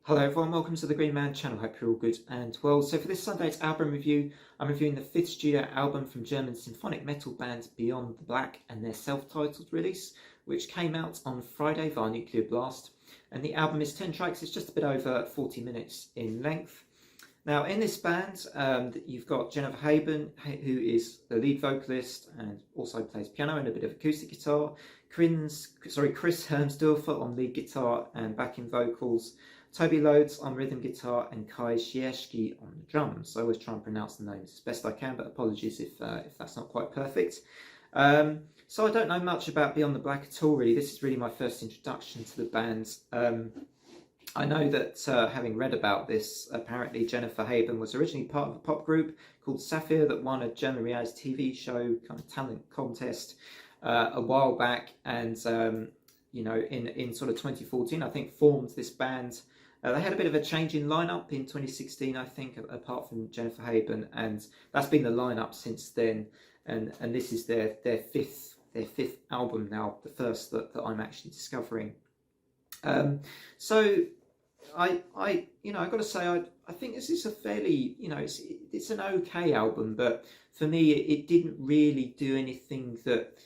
Hello everyone, welcome to the Green Man channel. Hope you're all good and well. So for this Sunday's album review, I'm reviewing the fifth studio album from German symphonic metal band Beyond the Black and their self-titled release, which came out on Friday via Nuclear Blast. And the album is 10 tracks, it's just a bit over 40 minutes in length. Now in this band, you've got Jennifer Haben, who is the lead vocalist and also plays piano and a bit of acoustic guitar. Chris Hermsdorfer on lead guitar and backing vocals. Toby Loads on rhythm guitar and Kai Sierski on the drums. So I always try and pronounce the names as best I can, but apologies if that's not quite perfect. So I don't know much about Beyond the Black at all, really. This is really my first introduction to the band. I know that having read about this, apparently Jennifer Haben was originally part of a pop group called Sapphire that won a German reality TV show kind of talent contest a while back, and you know, in sort of 2014, I think formed this band. They had a bit of a change in lineup in 2016, I think, apart from Jennifer Haben, and that's been the lineup since then. And this is their fifth album now, the first that I'm actually discovering. So I got to say, I think this is a fairly, it's an okay album, but for me it didn't really do anything that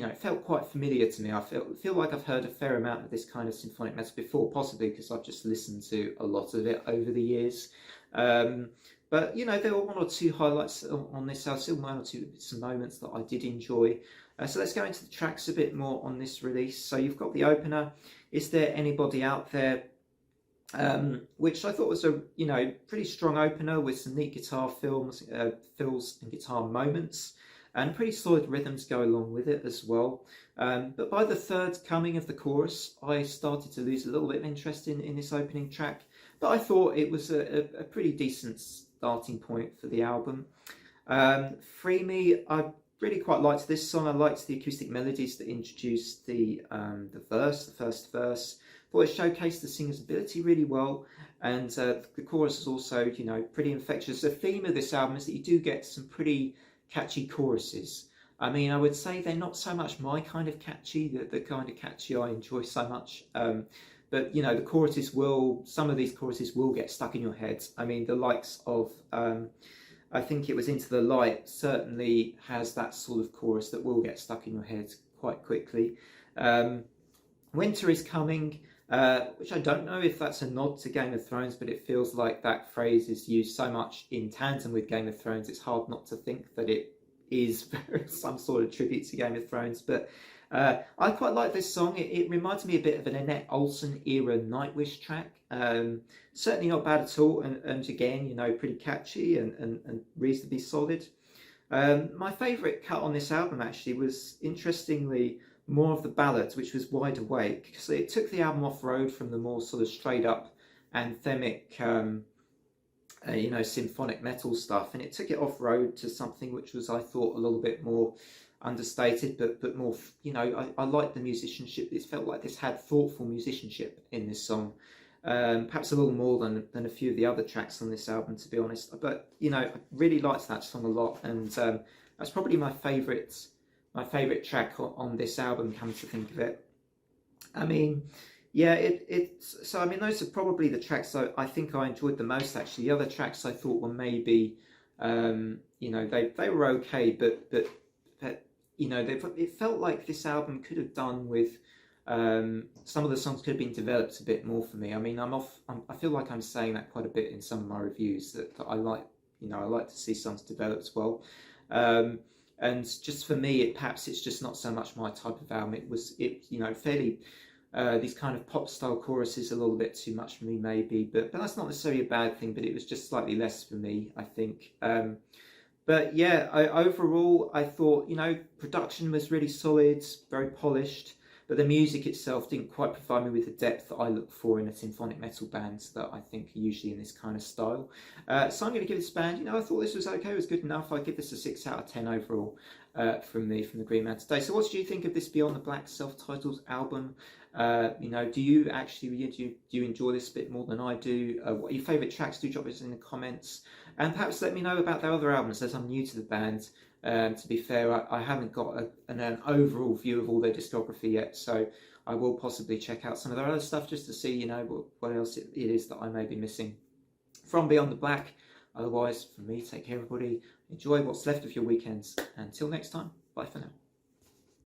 it felt quite familiar to me. I feel like I've heard a fair amount of this kind of symphonic metal before, possibly because I've just listened to a lot of it over the years. But there were one or two highlights on this. There were still one or two some moments that I did enjoy. So let's go into the tracks a bit more on this release. So you've got the opener, Is There Anybody Out There? Which I thought was a pretty strong opener with some neat guitar fills and guitar moments, and pretty solid rhythms go along with it as well. But by the third coming of the chorus, I started to lose a little bit of interest in this opening track, but I thought it was a pretty decent starting point for the album. Free Me, I really quite liked this song. I liked the acoustic melodies that introduced the first verse. Thought it showcased the singer's ability really well, and the chorus is also pretty infectious. The theme of this album is that you do get some pretty catchy choruses. I mean, I would say they're not so much my kind of catchy, the kind of catchy I enjoy so much. But the choruses some of these choruses will get stuck in your head. I mean, the likes of, I think it was Into the Light certainly has that sort of chorus that will get stuck in your head quite quickly. Winter is Coming, which I don't know if that's a nod to Game of Thrones, but it feels like that phrase is used so much in tandem with Game of Thrones, it's hard not to think that it is some sort of tribute to Game of Thrones. But I quite like this song. It reminds me a bit of an Annette Olson era Nightwish track. Certainly not bad at all, and again, pretty catchy and reasonably solid. My favourite cut on this album actually was, interestingly, more of the ballads, which was Wide Awake, because it took the album off road from the more sort of straight up anthemic symphonic metal stuff, and it took it off road to something which was, I thought, a little bit more understated, but more, I liked the musicianship. It felt like this had thoughtful musicianship in this song, perhaps a little more than a few of the other tracks on this album, to be honest. But I really liked that song a lot, and that's probably my favourite track on this album, come to think of it. I mean, yeah, so I mean, those are probably the tracks I think I enjoyed the most, actually. The other tracks I thought were maybe, they were okay, but it felt like this album could have done with, some of the songs could have been developed a bit more for me. I mean, I feel like I'm saying that quite a bit in some of my reviews, that I like, I like to see songs developed well. And just for me, perhaps it's just not so much my type of album. Fairly, these kind of pop style choruses a little bit too much for me, maybe, but that's not necessarily a bad thing, but it was just slightly less for me, I think. But yeah, overall, I thought, production was really solid, very polished, but the music itself didn't quite provide me with the depth that I look for in a symphonic metal band that I think are usually in this kind of style. So I'm going to give this band, I thought this was okay, it was good enough. I'd give this a 6 out of 10 overall from me, from the Green Man today. So what do you think of this Beyond the Black self-titled album? Do you enjoy this a bit more than I do? What are your favourite tracks? Do drop us in the comments, and perhaps let me know about their other albums, as I'm new to the band. To be fair, I haven't got an overall view of all their discography yet, so I will possibly check out some of their other stuff just to see, what else it is that I may be missing from Beyond the Black. Otherwise, from me, take care, everybody. Enjoy what's left of your weekends. Until next time, bye for now.